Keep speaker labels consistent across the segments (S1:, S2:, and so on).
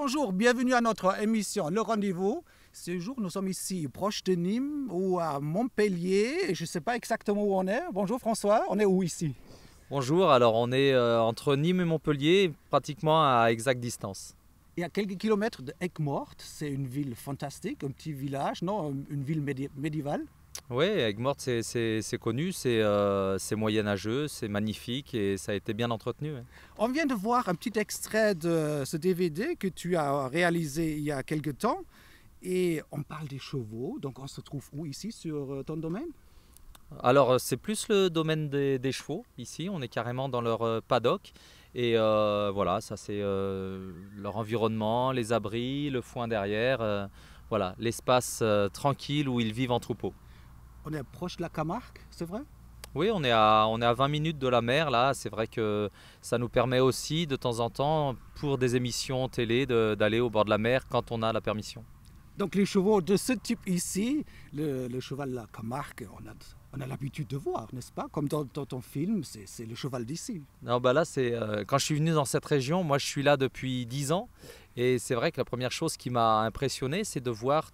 S1: Bonjour, bienvenue à notre émission Le Rendez-vous. Ce jour, nous sommes ici, proche de Nîmes ou à Montpellier. Je ne sais pas exactement où on est. Bonjour François, on est où ici?
S2: Bonjour, alors on est entre Nîmes et Montpellier, pratiquement à exacte distance.
S1: Et à quelques kilomètres de Aigues-Mortes, c'est une ville fantastique, un petit village, non, une ville médiévale.
S2: Oui, Aigues-Mortes c'est connu, c'est moyenâgeux, c'est magnifique et ça a été bien entretenu. Ouais.
S1: On vient de voir un petit extrait de ce DVD que tu as réalisé il y a quelques temps. Et on parle des chevaux, donc on se trouve où ici sur ton domaine?
S2: Alors c'est plus le domaine des chevaux, ici on est carrément dans leur paddock. Et voilà, ça c'est leur environnement, les abris, le foin derrière, voilà, l'espace tranquille où ils vivent en troupeau.
S1: On est proche de la Camargue, c'est vrai?
S2: Oui, on est à 20 minutes de la mer là, c'est vrai que ça nous permet aussi de temps en temps pour des émissions télé d'aller au bord de la mer quand on a la permission.
S1: Donc les chevaux de ce type ici, le cheval de la Camargue, on a l'habitude de voir, n'est-ce pas? Comme dans ton film, c'est le cheval d'ici.
S2: Non, bah là, c'est quand je suis venu dans cette région, moi je suis là depuis 10 ans et c'est vrai que la première chose qui m'a impressionné, c'est de voir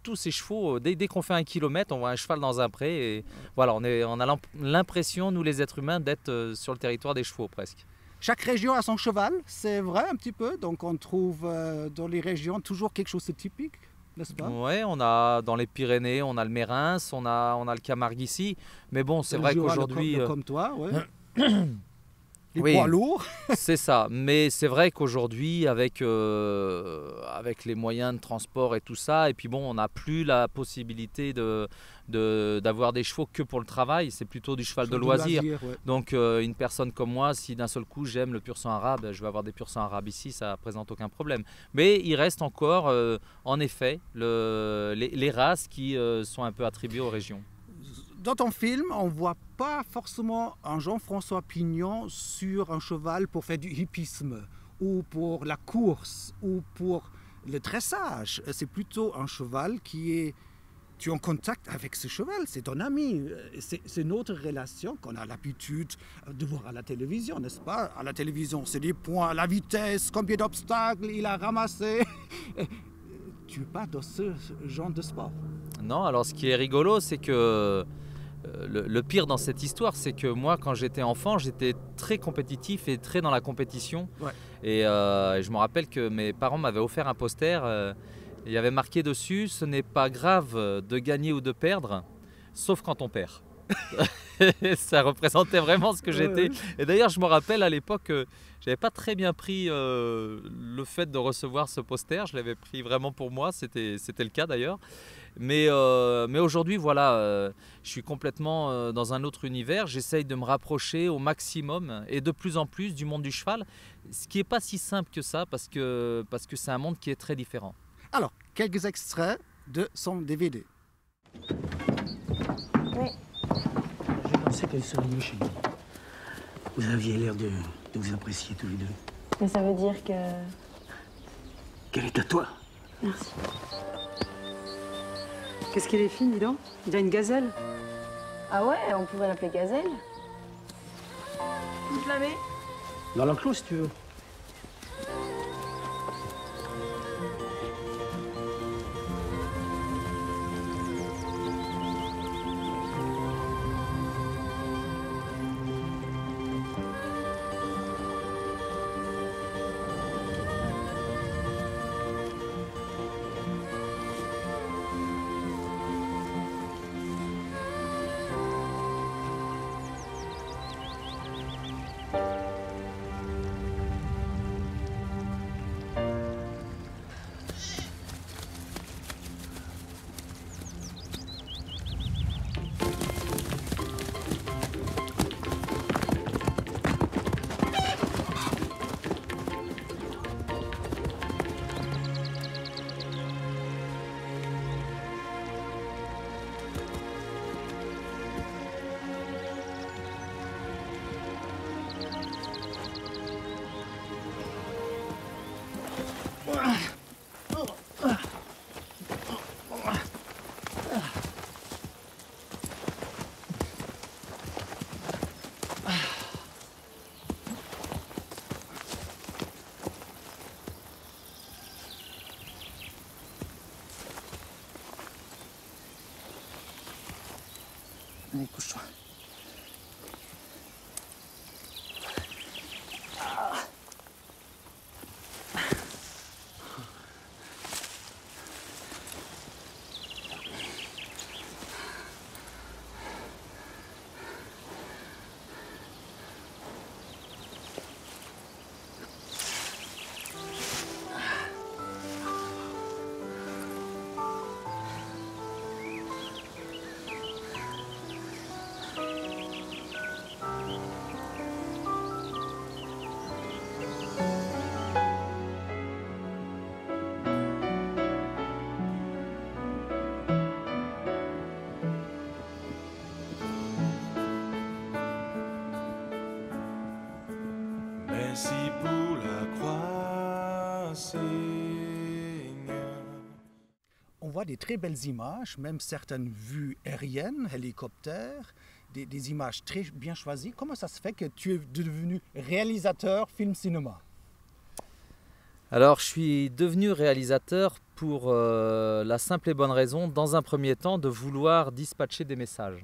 S2: tous ces chevaux. Dès qu'on fait 1 kilomètre, on voit un cheval dans un pré et voilà, on a l'impression, nous les êtres humains, d'être sur le territoire des chevaux presque.
S1: Chaque région a son cheval, c'est vrai un petit peu, donc on trouve dans les régions toujours quelque chose de typique. N'est-ce pas?
S2: Ouais, on a dans les Pyrénées, on a le Mérins, on a le Camargue ici. Mais bon, c'est vrai qu'aujourd'hui.
S1: Comme toi, ouais. Les
S2: oui,
S1: poids lourds.
S2: C'est ça. Mais c'est vrai qu'aujourd'hui, avec les moyens de transport et tout ça, et puis bon, on n'a plus la possibilité d'avoir des chevaux que pour le travail. C'est plutôt du cheval de loisir.
S1: Ouais.
S2: Donc une personne comme moi, si d'un seul coup j'aime le pur sang arabe, je vais avoir des purs sangs arabes ici, ça ne présente aucun problème. Mais il reste encore, en effet, les races qui sont un peu attribuées aux régions.
S1: Dans ton film, on ne voit pas forcément un Jean-François Pignon sur un cheval pour faire du hippisme ou pour la course ou pour le dressage. C'est plutôt un cheval qui est... Tu es en contact avec ce cheval, c'est ton ami. C'est notre relation qu'on a l'habitude de voir à la télévision, n'est-ce pas? À la télévision, c'est des points, la vitesse, combien d'obstacles il a ramassé. Tu n'es pas dans ce genre de sport.
S2: Non, alors ce qui est rigolo, c'est que le pire dans cette histoire, c'est que moi, quand j'étais enfant, j'étais très compétitif et très dans la compétition. Ouais. Et je me rappelle que mes parents m'avaient offert un poster. Il y avait marqué dessus « Ce n'est pas grave de gagner ou de perdre, sauf quand on perd ». Ça représentait vraiment ce que j'étais. Et d'ailleurs, je me rappelle à l'époque, je n'avais pas très bien pris le fait de recevoir ce poster. Je l'avais pris vraiment pour moi, c'était le cas d'ailleurs. Mais aujourd'hui, voilà, je suis complètement dans un autre univers. J'essaye de me rapprocher au maximum et de plus en plus du monde du cheval, ce qui n'est pas si simple que ça parce que c'est un monde qui est très différent.
S1: Alors, quelques extraits de son DVD.
S3: Oui.
S4: Je pensais qu'elle serait venue chez nous. Vous aviez l'air de vous apprécier tous les deux.
S3: Mais ça veut dire que...
S4: Qu'elle est à toi.
S3: Merci.
S5: Qu'est-ce qu'il est fine, dis donc? Il a une gazelle.
S3: Ah ouais, on pourrait l'appeler gazelle.
S5: Vous te la mets?
S4: Dans l'enclos, si tu veux. Allez, couche-toi.
S6: Merci pour la croix, Seigneur.
S1: On voit des très belles images, même certaines vues aériennes, hélicoptères, des images très bien choisies. Comment ça se fait que tu es devenu réalisateur film-cinéma?
S2: Alors, je suis devenu réalisateur pour la simple et bonne raison, dans un premier temps, de vouloir dispatcher des messages.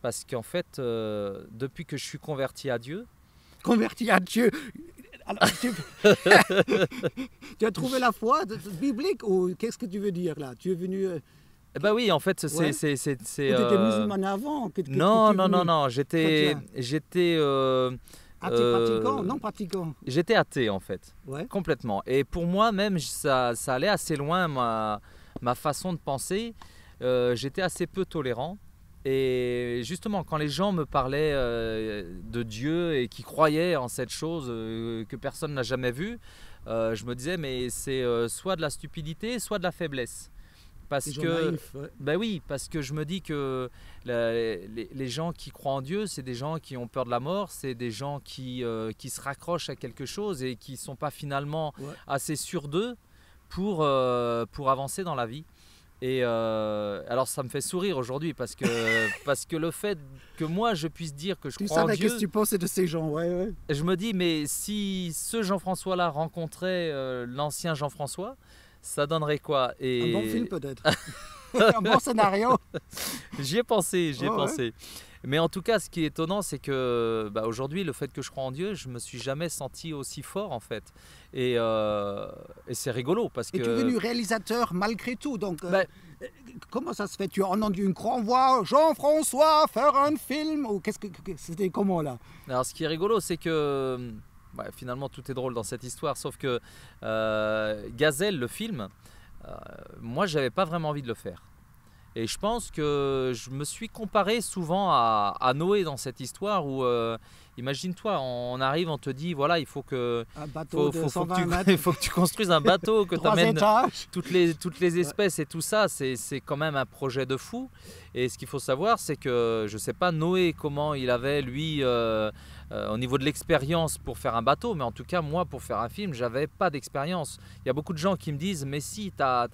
S2: Parce qu'en fait, depuis que je suis converti à Dieu...
S1: Converti à Dieu. Alors, tu as trouvé la foi biblique ou qu'est-ce que tu veux dire là? Tu es venu...
S2: Bah oui, en fait, c'est...
S1: Ouais. Tu étais musulman avant?
S2: Non, j'étais...
S1: Athée pratiquant? Non pratiquant?
S2: J'étais athée en fait,
S1: Ouais.
S2: complètement. Et pour moi même, ça allait assez loin, ma façon de penser. J'étais assez peu tolérant. Et justement, quand les gens me parlaient de Dieu et qui croyaient en cette chose que personne n'a jamais vue, je me disais, mais c'est soit de la stupidité, soit de la faiblesse. Parce que,
S1: naïf, ouais.
S2: ben oui, parce que je me dis que les gens qui croient en Dieu, c'est des gens qui ont peur de la mort, c'est des gens qui se raccrochent à quelque chose et qui ne sont pas finalement assez sûrs d'eux pour avancer dans la vie. Et alors ça me fait sourire aujourd'hui parce que le fait que moi je puisse dire que je crois en Dieu... Tu savais
S1: qu'est-ce que tu pensais de ces gens, ouais.
S2: Je me dis, mais si ce Jean-François-là rencontrait l'ancien Jean-François, ça donnerait quoi?
S1: Un bon film peut-être. Un bon scénario.
S2: J'y ai pensé.
S1: Ouais.
S2: Mais en tout cas, ce qui est étonnant, c'est que aujourd'hui, le fait que je crois en Dieu, je me suis jamais senti aussi fort en fait. Et c'est rigolo parce que...
S1: Et tu es devenu réalisateur malgré tout. Donc, comment ça se fait? Tu as entendu une convoi, Jean-François, faire un film? Ou c'était comment là?
S2: Alors, ce qui est rigolo, c'est que... finalement, tout est drôle dans cette histoire, sauf que Gazelle, le film, moi, j'avais pas vraiment envie de le faire. Et je pense que je me suis comparé souvent à Noé dans cette histoire où, imagine-toi, on arrive, on te dit, voilà, il faut que,
S1: faut
S2: que tu construises un bateau, que tu amènes toutes les espèces et tout ça, c'est quand même un projet de fou. Et ce qu'il faut savoir, c'est que, je ne sais pas Noé comment il avait, lui, au niveau de l'expérience pour faire un bateau, mais en tout cas, moi, pour faire un film, j'avais pas d'expérience. Il y a beaucoup de gens qui me disent, mais si, tu as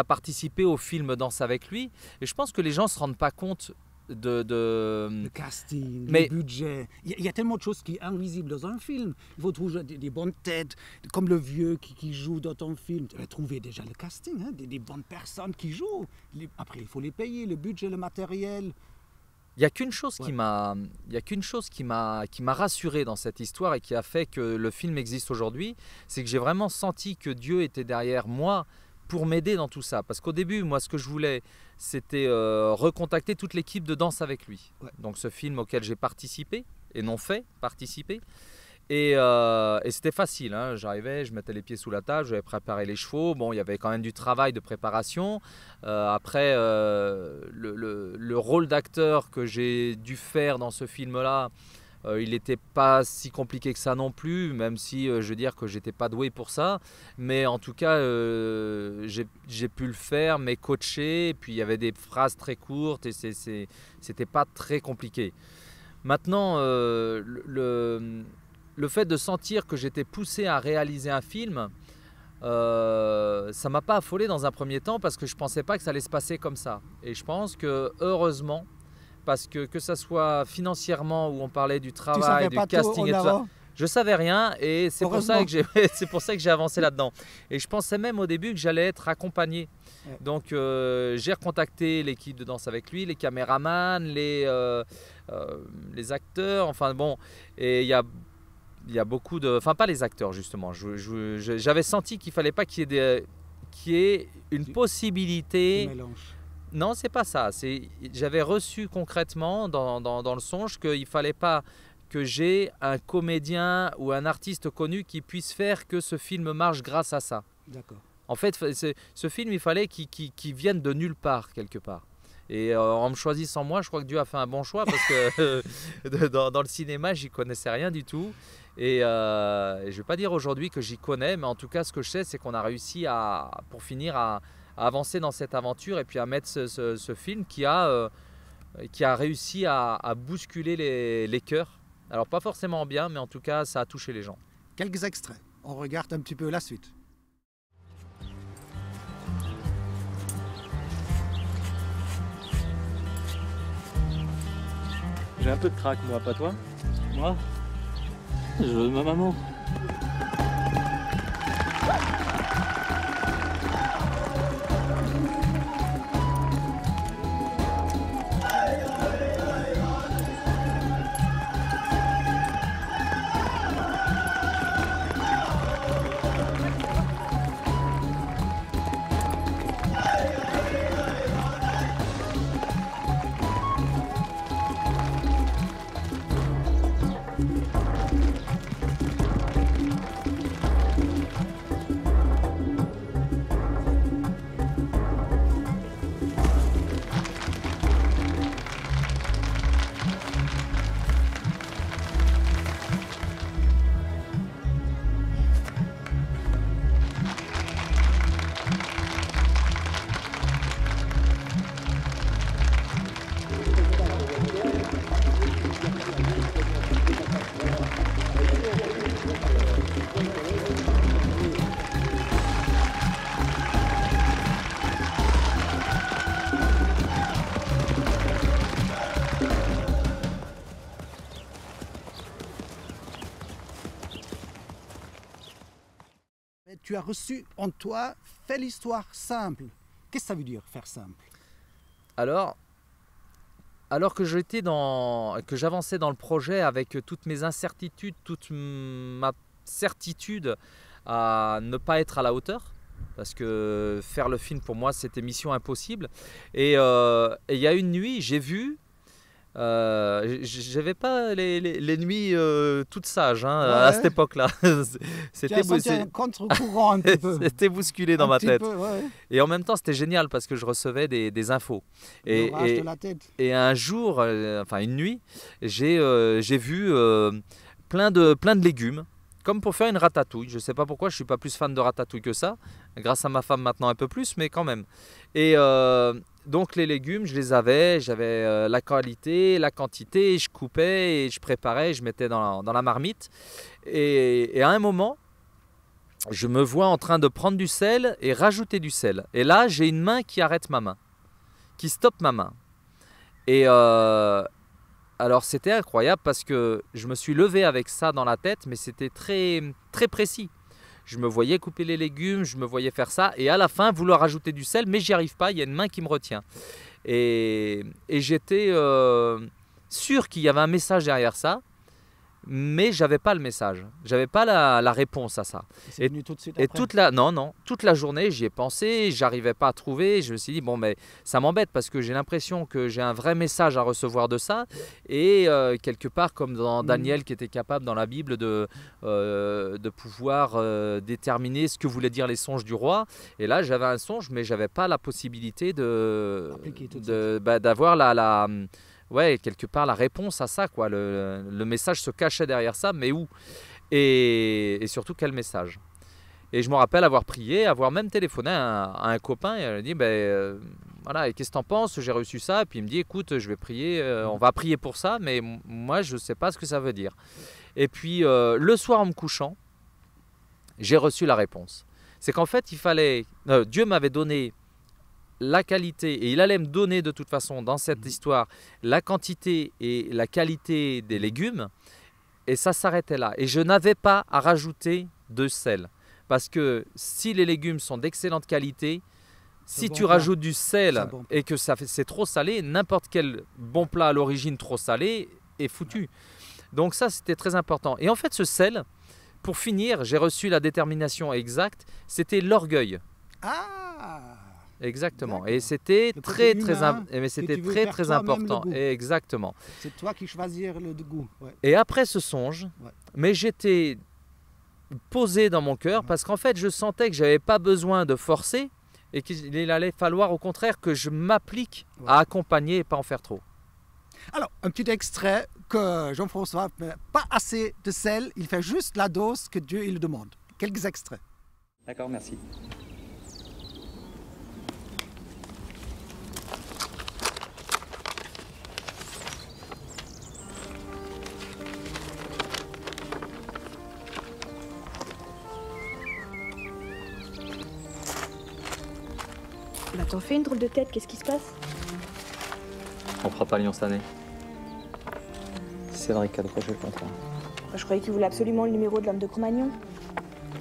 S2: participé au film Danse avec lui, et je pense que les gens ne se rendent pas compte
S1: le casting, le budget. Il y a tellement de choses qui sont invisibles dans un film. Il faut trouver des bonnes têtes, comme le vieux qui joue dans ton film. Tu vas trouver déjà le casting, hein, des bonnes personnes qui jouent. Après, il faut les payer, le budget, le matériel.
S2: Il n'y a qu'une chose qui m'a rassuré dans cette histoire et qui a fait que le film existe aujourd'hui, c'est que j'ai vraiment senti que Dieu était derrière moi pour m'aider dans tout ça. Parce qu'au début, moi, ce que je voulais, c'était recontacter toute l'équipe de Danse avec lui. Ouais. Donc ce film auquel j'ai participé, et non fait, participé. Et c'était facile, hein. J'arrivais, je mettais les pieds sous la table, j'avais préparé les chevaux. Bon, il y avait quand même du travail de préparation. Après, le rôle d'acteur que j'ai dû faire dans ce film-là, il n'était pas si compliqué que ça non plus, même si je veux dire que j'étais pas doué pour ça. Mais en tout cas, j'ai pu le faire, mais coaché. Et puis il y avait des phrases très courtes et c'était pas très compliqué. Maintenant, le fait de sentir que j'étais poussé à réaliser un film, ça m'a pas affolé dans un premier temps parce que je pensais pas que ça allait se passer comme ça. Et je pense que heureusement, parce que ça soit financièrement où on parlait du travail, du casting et tout ça. Je savais rien et c'est pour ça
S1: Heureusement.
S2: que c'est pour ça que j'ai avancé là-dedans. Et je pensais même au début que j'allais être accompagné.
S1: Ouais.
S2: Donc j'ai recontacté l'équipe de Danse avec lui, les caméramans, les acteurs, enfin bon, et il y a beaucoup de... Enfin pas les acteurs justement, j'avais senti qu'il fallait pas qu'il y ait une possibilité...
S1: Mélange.
S2: Non, c'est pas ça. J'avais reçu concrètement dans le songe qu'il fallait pas que j'ai un comédien ou un artiste connu qui puisse faire que ce film marche grâce à ça.
S1: D'accord.
S2: En fait, ce film, il fallait qu'il vienne de nulle part, quelque part. Et en me choisissant moi, je crois que Dieu a fait un bon choix parce que dans le cinéma, j'y connaissais rien du tout. Et je ne vais pas dire aujourd'hui que j'y connais, mais en tout cas, ce que je sais, c'est qu'on a réussi pour finir, à avancer dans cette aventure et puis à mettre ce film qui a réussi à bousculer les cœurs. Alors pas forcément bien, mais en tout cas, ça a touché les gens.
S1: Quelques extraits. On regarde un petit peu la suite.
S7: J'ai un peu de trac, moi, pas toi? Moi? Je veux ma maman.
S1: Tu as reçu en toi, fais l'histoire simple. Qu'est-ce que ça veut dire, faire simple?
S2: Alors que j'avançais dans le projet avec toutes mes incertitudes, toute ma certitude à ne pas être à la hauteur, parce que faire le film pour moi c'était mission impossible. Et il y a une nuit, j'ai vu, j'avais pas les nuits toutes sages à cette époque-là.
S1: Tu as senti un contre-courant un petit peu.
S2: C'était bousculé dans ma tête.
S1: Ouais.
S2: Et en même temps, c'était génial parce que je recevais des infos.
S1: L'orage de la tête.
S2: Et un jour, enfin une nuit, j'ai vu plein de légumes, comme pour faire une ratatouille. Je ne sais pas pourquoi, je ne suis pas plus fan de ratatouille que ça. Grâce à ma femme maintenant un peu plus, mais quand même. Et donc les légumes, j'avais la qualité, la quantité, je coupais et je préparais, je mettais dans la marmite. Et à un moment, je me vois en train de prendre du sel et rajouter du sel. Et là, j'ai une main qui arrête ma main, qui stoppe ma main. Et alors c'était incroyable parce que je me suis levé avec ça dans la tête, mais c'était très, très précis. Je me voyais couper les légumes, je me voyais faire ça, et à la fin vouloir rajouter du sel, mais j'y arrive pas, il y a une main qui me retient. Et j'étais sûr qu'il y avait un message derrière ça, mais j'avais pas le message, j'avais pas la réponse à ça.
S1: C'est venu tout de suite
S2: Et
S1: après.
S2: toute la journée j'y ai pensé, j'arrivais pas à trouver, je me suis dit bon mais ça m'embête parce que j'ai l'impression que j'ai un vrai message à recevoir de ça, et quelque part comme dans Daniel qui était capable dans la Bible de pouvoir déterminer ce que voulaient dire les songes du roi, et là j'avais un songe mais j'avais pas la possibilité d'avoir ouais, quelque part la réponse à ça, quoi. Le message se cachait derrière ça, mais où? Et surtout quel message? Et je me rappelle avoir prié, avoir même téléphoné à un copain, et il a dit voilà, et qu'est-ce que t'en penses? J'ai reçu ça, et puis il me dit écoute, je vais prier, on va prier pour ça, mais moi je ne sais pas ce que ça veut dire. Et puis le soir en me couchant, j'ai reçu la réponse. C'est qu'en fait Dieu m'avait donné la qualité, et il allait me donner de toute façon dans cette histoire la quantité et la qualité des légumes, Et ça s'arrêtait là. Et je n'avais pas à rajouter de sel. Parce que si les légumes sont d'excellente qualité, si tu rajoutes du sel et que c'est trop salé, n'importe quel bon plat à l'origine trop salé est foutu. Donc ça, c'était très important. Et en fait, ce sel, pour finir, j'ai reçu la détermination exacte, c'était l'orgueil.
S1: Ah!
S2: Exactement. Et c'était très important. Exactement.
S1: C'est toi qui choisis le goût. Ouais.
S2: Et après ce songe, mais j'étais posé dans mon cœur parce qu'en fait, je sentais que je n'avais pas besoin de forcer et qu'il allait falloir au contraire que je m'applique à accompagner et pas en faire trop.
S1: Alors, un petit extrait que Jean-François ne met pas assez de sel, il fait juste la dose que Dieu il demande. Quelques extraits.
S7: D'accord, merci.
S8: Bah t'en fais une drôle de tête, qu'est-ce qui se passe?
S7: On fera pas Lyon cette année. C'est vrai qu'il a décroché le contrat.
S8: Je croyais qu'il voulait absolument le numéro de l'homme de Cro-Magnon.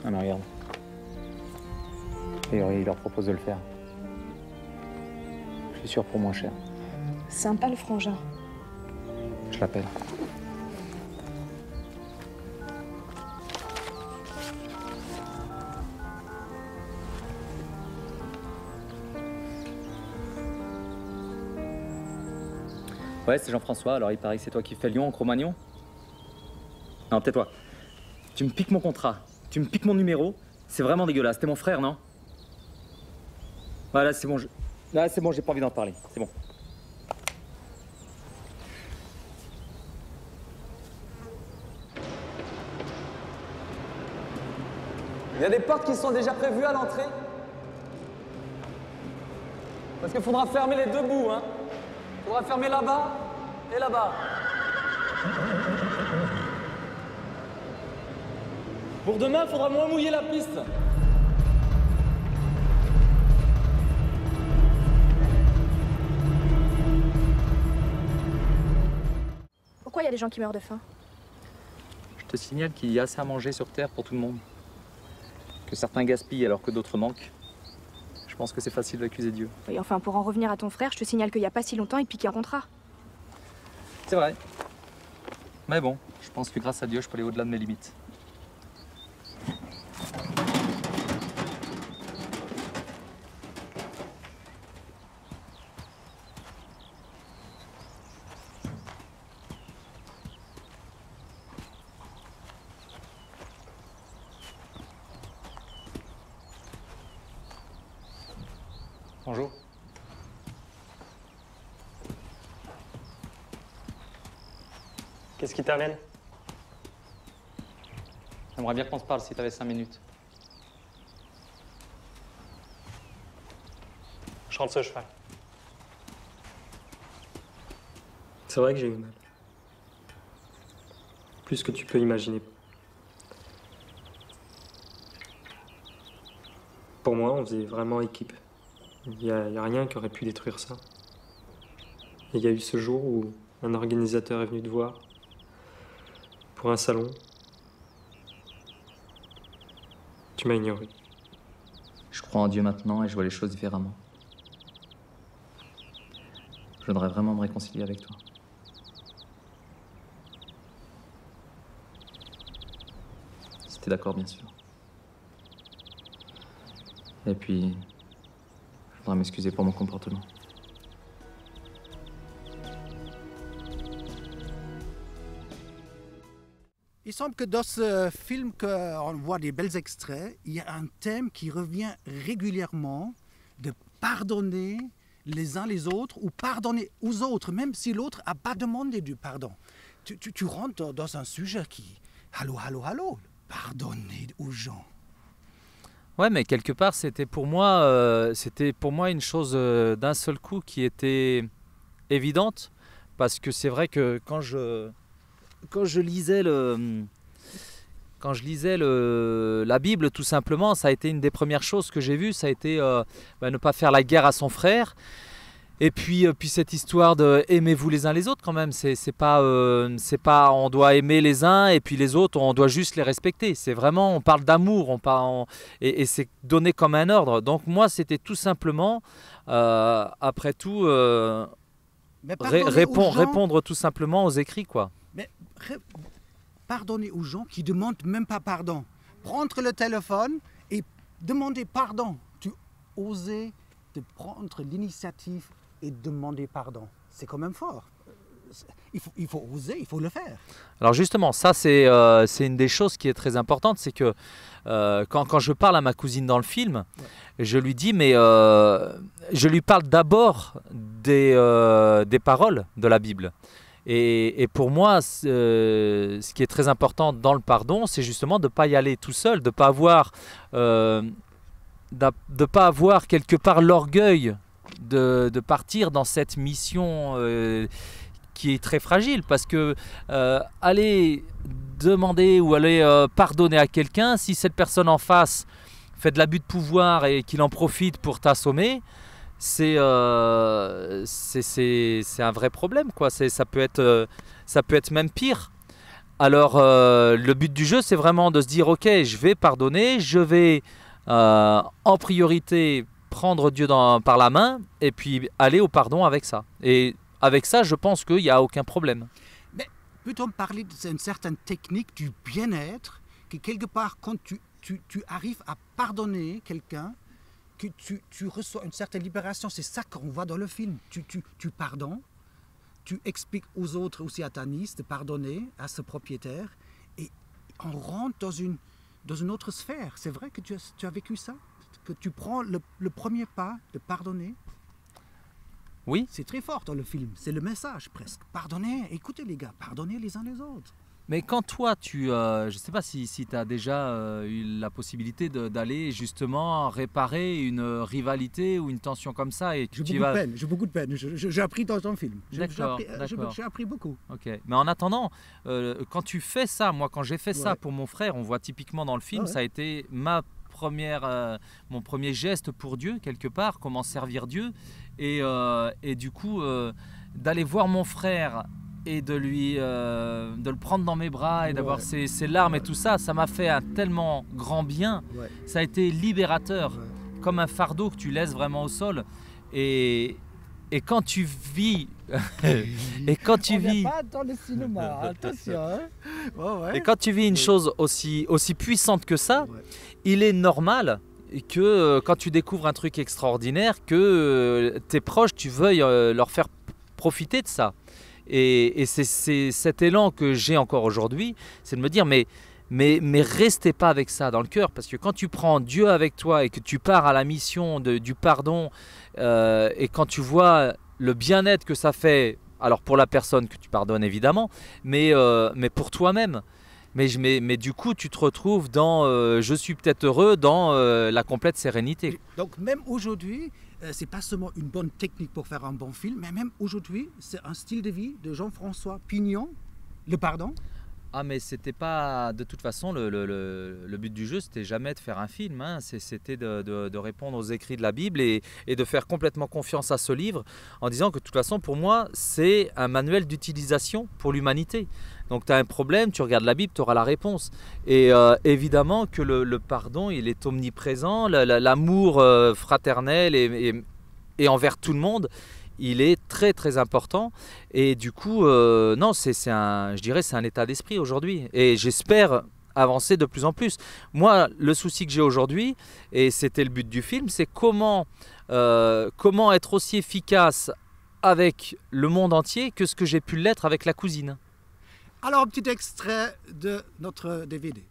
S7: Ah mais regarde. Et il leur propose de le faire. Je suis sûr pour moins cher.
S8: Sympa le frangin.
S7: Je l'appelle. Ouais, c'est Jean-François, alors il paraît que c'est toi qui fais Lyon en Cro-Magnon. Non, tais-toi. Tu me piques mon contrat, tu me piques mon numéro, c'est vraiment dégueulasse. T'es mon frère, non? Voilà, c'est bon, là, c'est bon, j'ai pas envie d'en parler, c'est bon.
S9: Il y a des portes qui sont déjà prévues à l'entrée. Parce qu'il faudra fermer les deux bouts, hein. Il faudra fermer là-bas et là-bas. Pour demain, il faudra moins mouiller la piste.
S8: Pourquoi il y a des gens qui meurent de faim?
S7: Je te signale qu'il y a assez à manger sur Terre pour tout le monde. Que certains gaspillent alors que d'autres manquent. Je pense que c'est facile d'accuser Dieu.
S8: Oui, enfin, pour en revenir à ton frère, je te signale qu'il n'y a pas si longtemps, il piquait un contrat.
S7: C'est vrai. Mais bon, je pense que grâce à Dieu, je peux aller au-delà de mes limites. Bonjour.
S9: Qu'est-ce qui t'amène?
S7: J'aimerais bien qu'on se parle si t'avais 5 minutes.
S9: Je rentre ce cheval.
S10: C'est vrai que j'ai eu mal. Plus que tu peux imaginer. Pour moi, on faisait vraiment équipe. Il n'y a rien qui aurait pu détruire ça. Et il y a eu ce jour où un organisateur est venu te voir pour un salon. Tu m'as ignoré.
S7: Je crois en Dieu maintenant et je vois les choses différemment. Je voudrais vraiment me réconcilier avec toi. Si t'es d'accord, bien sûr. Et puis, je voudrais m'excuser pour mon comportement.
S1: Il semble que dans ce film, on voit des belles extraits, il y a un thème qui revient régulièrement de pardonner les uns les autres ou pardonner aux autres, même si l'autre n'a pas demandé du pardon. Tu rentres dans un sujet qui... Allô, pardonner aux gens.
S2: Ouais, mais quelque part, c'était pour moi une chose d'un seul coup qui était évidente, parce que c'est vrai que quand je lisais la Bible, tout simplement, ça a été une des premières choses que j'ai vues, ça a été ne pas faire la guerre à son frère. Et puis cette histoire de aimez-vous les uns les autres quand même, c'est pas on doit aimer les uns et puis les autres on doit juste les respecter. C'est vraiment on parle d'amour, et c'est donné comme un ordre. Donc moi c'était tout simplement après tout répondre tout simplement aux écrits quoi.
S1: Mais pardonner aux gens qui demandent même pas pardon. Prendre le téléphone et demander pardon. Tu osais de prendre l'initiative et demander pardon. C'est quand même fort. Il faut oser, il faut le faire.
S2: Alors justement, ça c'est une des choses qui est très importante, c'est que quand je parle à ma cousine dans le film, je lui dis, mais je lui parle d'abord des paroles de la Bible. Et pour moi, ce qui est très important dans le pardon, c'est justement de ne pas y aller tout seul, de ne pas avoir quelque part l'orgueil de partir dans cette mission qui est très fragile, parce que aller demander ou aller pardonner à quelqu'un, si cette personne en face fait de l'abus de pouvoir et qu'il en profite pour t'assommer, c'est un vrai problème quoi. Ça peut être même pire. Alors le but du jeu c'est vraiment de se dire ok, je vais pardonner, je vais en priorité prendre Dieu par la main et puis aller au pardon avec ça. Et avec ça, je pense qu'il n'y a aucun problème.
S1: Mais peut-on parler d'une certaine technique du bien-être, que quelque part, quand tu arrives à pardonner quelqu'un, que tu reçois une certaine libération. C'est ça qu'on voit dans le film. Tu pardonnes, tu expliques aux autres, aussi à ta nièce, de pardonner à ce propriétaire, et on rentre dans une autre sphère. C'est vrai que tu as vécu ça? Que tu prends le premier pas de pardonner?
S2: Oui.
S1: C'est très fort dans le film, c'est le message presque. Pardonnez, écoutez les gars, pardonnez les uns les autres.
S2: Mais quand toi, je ne sais pas si tu as déjà eu la possibilité d'aller justement réparer une rivalité ou une tension comme ça.
S1: J'ai beaucoup de peine, j'ai appris dans ton film. J'ai appris beaucoup.
S2: Ok. Mais en attendant, quand tu fais ça, moi quand j'ai fait ça pour mon frère, on voit typiquement dans le film, ça a été mon premier geste pour Dieu quelque part, comment servir Dieu. Et du coup, d'aller voir mon frère et de le prendre dans mes bras et d'avoir ses larmes et tout ça, ça m'a fait un tellement grand bien. Ça a été libérateur, comme un fardeau que tu laisses vraiment au sol. Et quand tu vis et quand tu vis
S1: pas dans le cinéma, attention, hein.
S2: Et quand tu vis une chose aussi puissante que ça, il est normal que quand tu découvres un truc extraordinaire, que tes proches, tu veuilles leur faire profiter de ça. Et c'est cet élan que j'ai encore aujourd'hui, c'est de me dire mais restez pas avec ça dans le cœur, parce que quand tu prends Dieu avec toi et que tu pars à la mission du pardon, et quand tu vois le bien-être que ça fait, alors pour la personne que tu pardonnes évidemment, mais pour toi-même. Mais du coup, tu te retrouves dans je suis peut-être heureux, dans la complète sérénité.
S1: Donc même aujourd'hui, c'est pas seulement une bonne technique pour faire un bon film, mais même aujourd'hui, c'est un style de vie de Jean-François Pignon, le pardon.
S2: Ah mais c'était pas, de toute façon, le but du jeu, c'était jamais de faire un film, hein. C'était de répondre aux écrits de la Bible et de faire complètement confiance à ce livre en disant que de toute façon, pour moi, c'est un manuel d'utilisation pour l'humanité. Donc tu as un problème, tu regardes la Bible, tu auras la réponse. Et évidemment que le pardon, il est omniprésent, l'amour fraternel et envers tout le monde, il est très très important. Et du coup, non, je dirais c'est un état d'esprit aujourd'hui. Et j'espère avancer de plus en plus. Moi, le souci que j'ai aujourd'hui, et c'était le but du film, c'est comment être aussi efficace avec le monde entier que ce que j'ai pu l'être avec la cousine.
S1: Alors, un petit extrait de notre DVD.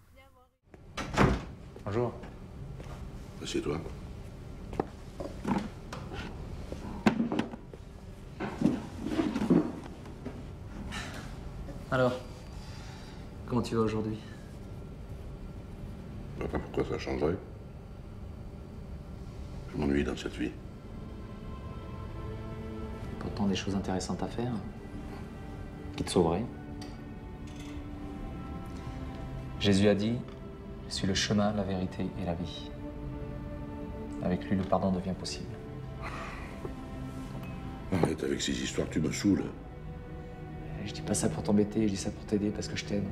S11: Bonjour.
S12: Assieds-toi.
S7: Alors, comment tu vas aujourd'hui?
S12: Je vois pas pourquoi ça changerait. Je m'ennuie dans cette vie.
S7: Pourtant des choses intéressantes à faire, qui te sauveraient. Jésus a dit, je suis le chemin, la vérité et la vie. Avec lui, le pardon devient possible.
S12: arrête avec ces histoires, tu me saoules.
S7: Je dis pas ça pour t'embêter, je dis ça pour t'aider parce que je t'aime.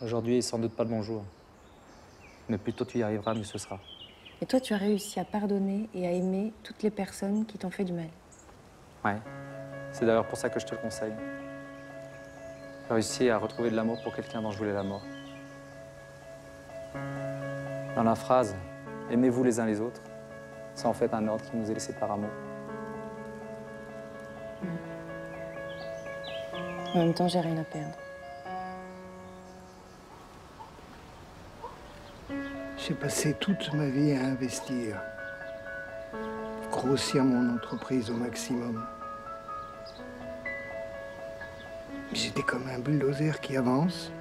S7: Aujourd'hui est sans doute pas le bon jour. Mais plus tôt tu y arriveras, mieux ce sera.
S3: Et toi, tu as réussi à pardonner et à aimer toutes les personnes qui t'ont fait du mal.
S7: Ouais. C'est d'ailleurs pour ça que je te le conseille. J'ai réussi à retrouver de l'amour pour quelqu'un dont je voulais la mort. Dans la phrase « Aimez-vous les uns les autres », c'est en fait un ordre qui nous est laissé par amour.
S3: En même temps, j'ai rien à perdre.
S11: J'ai passé toute ma vie à investir, grossir mon entreprise au maximum. J'étais comme un bulldozer qui avance.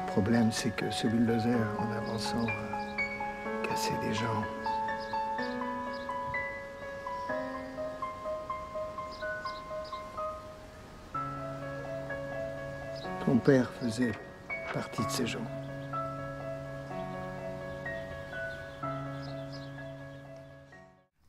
S11: Le problème, c'est que ce bulldozer, en avançant, a cassé des gens. Ton père faisait partie de ces gens.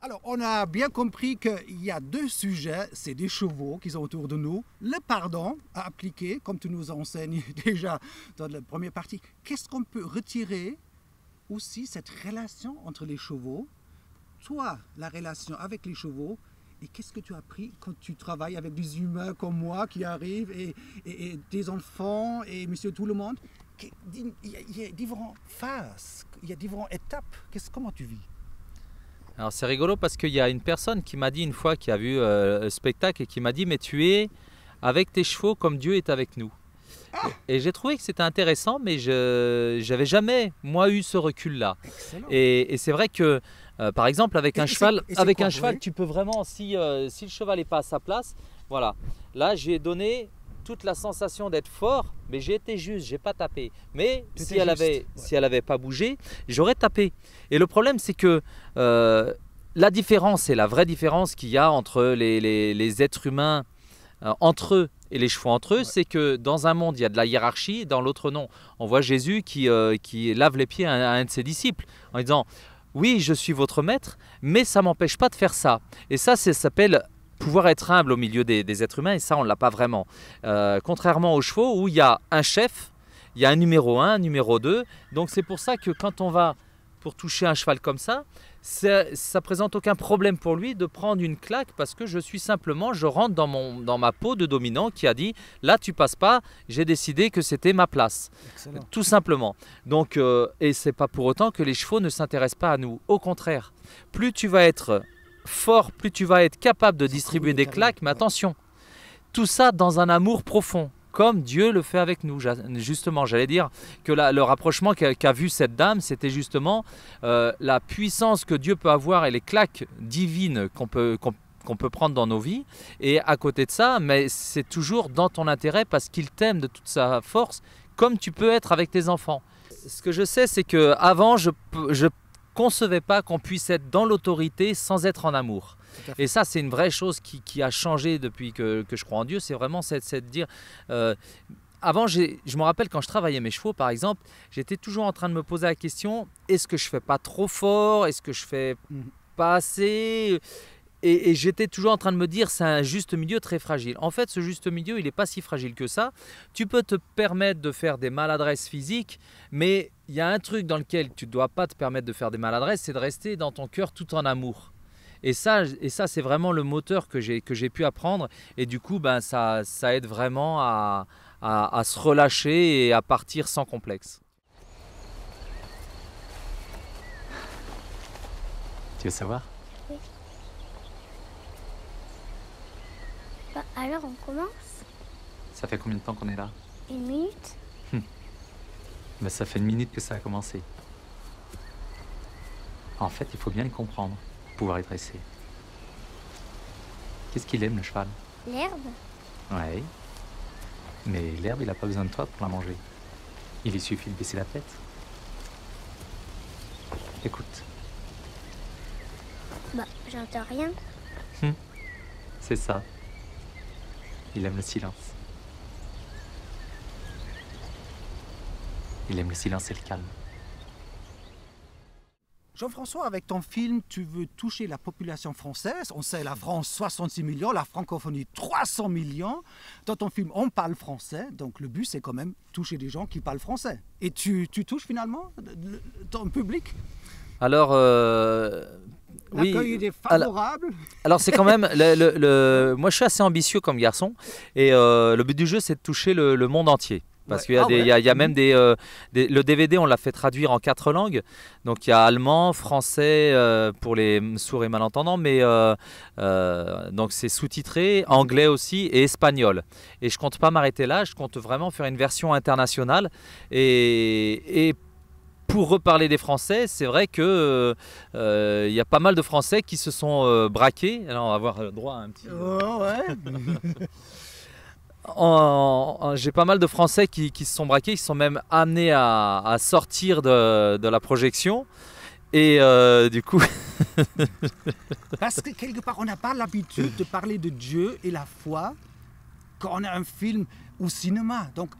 S1: Alors, on a bien compris qu'il y a deux sujets, c'est des chevaux qui sont autour de nous. Le pardon à appliquer, comme tu nous enseignes déjà dans la première partie. Qu'est-ce qu'on peut retirer aussi, cette relation entre les chevaux, toi, la relation avec les chevaux, et qu'est-ce que tu as appris quand tu travailles avec des humains comme moi qui arrivent et des enfants et monsieur tout le monde? Il y a différentes phases, il y a différentes étapes. Comment tu vis?
S2: Alors c'est rigolo parce qu'il y a une personne qui m'a dit une fois, qui a vu le spectacle et qui m'a dit « mais tu es avec tes chevaux comme Dieu est avec nous ». Et j'ai trouvé que c'était intéressant, mais je n'avais jamais, moi, eu ce recul-là. Et c'est vrai que, par exemple, avec un cheval, tu peux vraiment, si le cheval n'est pas à sa place, voilà. Là, j'ai donné toute la sensation d'être fort, mais j'ai été juste, j'ai pas tapé. Mais si elle avait pas bougé, j'aurais tapé. Et le problème, c'est que la différence, et la vraie différence qu'il y a entre les êtres humains entre eux et les chevaux entre eux, c'est que dans un monde, il y a de la hiérarchie, dans l'autre, non. On voit Jésus qui lave les pieds à un de ses disciples en disant « Oui, je suis votre maître, mais ça ne m'empêche pas de faire ça. » Et ça s'appelle pouvoir être humble au milieu des êtres humains, et ça, on ne l'a pas vraiment. Contrairement aux chevaux, où il y a un chef, il y a un numéro 1, un numéro 2. Donc c'est pour ça que quand on va pour toucher un cheval comme ça, ça présente aucun problème pour lui de prendre une claque parce que je rentre dans ma peau de dominant qui a dit là tu passes pas, j'ai décidé que c'était ma place. Excellent. Tout simplement. Donc et c'est pas pour autant que les chevaux ne s'intéressent pas à nous. Au contraire, plus tu vas être fort, plus tu vas être capable de distribuer des claques, mais attention, tout ça dans un amour profond. Comme Dieu le fait avec nous. Justement, j'allais dire que le rapprochement qu'a vu cette dame, c'était justement la puissance que Dieu peut avoir et les claques divines qu'on peut prendre dans nos vies. Et à côté de ça, mais c'est toujours dans ton intérêt parce qu'il t'aime de toute sa force, comme tu peux être avec tes enfants. Ce que je sais, c'est qu'avant, je concevais pas qu'on puisse être dans l'autorité sans être en amour. Et ça, c'est une vraie chose qui a changé depuis que je crois en Dieu. C'est vraiment c'est de dire... avant, je me rappelle quand je travaillais mes chevaux, par exemple, j'étais toujours en train de me poser la question, est-ce que je fais pas trop fort? Est-ce que je fais pas assez? Et j'étais toujours en train de me dire, c'est un juste milieu très fragile. En fait, ce juste milieu, il n'est pas si fragile que ça. Tu peux te permettre de faire des maladresses physiques, mais il y a un truc dans lequel tu ne dois pas te permettre de faire des maladresses, c'est de rester dans ton cœur tout en amour. Et ça c'est vraiment le moteur que j'ai pu apprendre. Et du coup, ben, ça aide vraiment à se relâcher et à partir sans complexe.
S7: Tu veux savoir?
S13: Oui. Bah, alors on commence?
S7: Ça fait combien de temps qu'on est là?
S13: 1 minute.
S7: Ben, ça fait 1 minute que ça a commencé. En fait, il faut bien le comprendre. Pouvoir y dresser. Qu'est-ce qu'il aime, le cheval?
S13: L'herbe.
S7: Oui. Mais l'herbe, il n'a pas besoin de toi pour la manger. Il lui suffit de baisser la tête. Écoute.
S13: Bah, j'entends rien.
S7: C'est ça. Il aime le silence. Il aime le silence et le calme.
S1: Jean-François, avec ton film, tu veux toucher la population française. On sait la France, 66 millions, la francophonie, 300 millions. Dans ton film, on parle français. Donc le but, c'est quand même toucher des gens qui parlent français. Et tu touches finalement ton public?
S2: Alors, oui.
S1: L'accueil est favorable.
S2: Alors c'est quand même, moi je suis assez ambitieux comme garçon. Et le but du jeu, c'est de toucher le monde entier. Parce qu'il y a même le DVD, on l'a fait traduire en 4 langues. Donc il y a allemand, français pour les sourds et malentendants, mais donc c'est sous-titré, anglais aussi et espagnol. Et je compte pas m'arrêter là, je compte vraiment faire une version internationale. Et pour reparler des Français, c'est vrai que y a pas mal de Français qui se sont braqués. Alors on va avoir droit à un petit... J'ai pas mal de Français qui se sont braqués, qui se sont même amenés à sortir de la projection. Et du coup...
S1: Parce que quelque part, on n'a pas l'habitude de parler de Dieu et la foi quand on a un film au cinéma. Donc,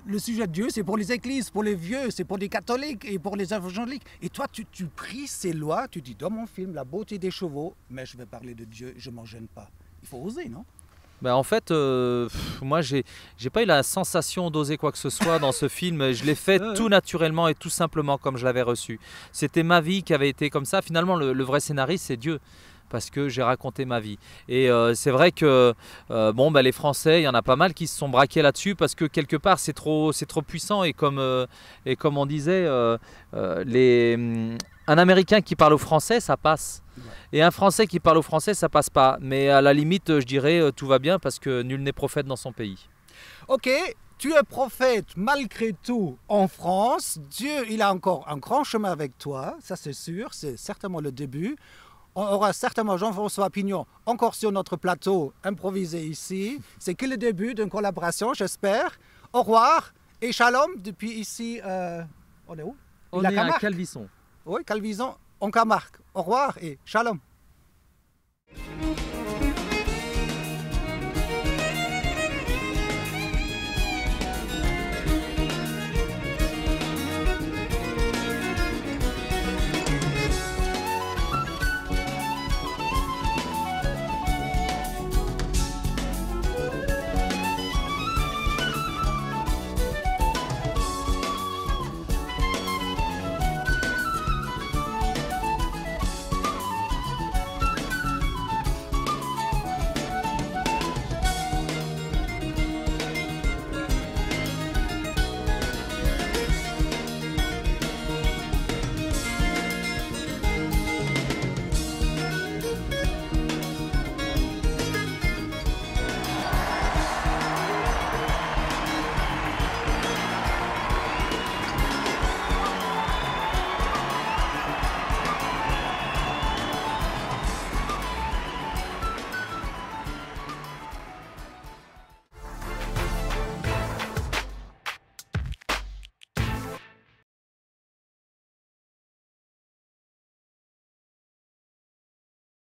S1: le sujet de Dieu, c'est pour les églises, pour les vieux, c'est pour les catholiques et pour les évangéliques. Et toi, tu pries ces lois, tu dis dans mon film, la beauté des chevaux, mais je vais parler de Dieu, je ne m'en gêne pas. Il faut oser, non?
S2: Ben en fait, moi, j'ai pas eu la sensation d'oser quoi que ce soit dans ce film. Je l'ai fait tout naturellement et tout simplement comme je l'avais reçu. C'était ma vie qui avait été comme ça. Finalement, le vrai scénariste, c'est Dieu. Parce que j'ai raconté ma vie. Et c'est vrai que les Français, il y en a pas mal qui se sont braqués là-dessus parce que quelque part, c'est trop puissant. Et comme on disait, un Américain qui parle au français, ça passe. Et un Français qui parle au français, ça passe pas. Mais à la limite, je dirais, tout va bien parce que nul n'est prophète dans son pays.
S1: Ok, tu es prophète malgré tout en France. Dieu, il a encore un grand chemin avec toi, ça c'est sûr, c'est certainement le début. On aura certainement Jean-François Pignon encore sur notre plateau, improvisé ici. C'est que le début d'une collaboration, j'espère. Au revoir et shalom depuis ici. On est où?
S2: On est à Calvisson.
S1: Oui, Calvisson, en Camargue. Au revoir et shalom.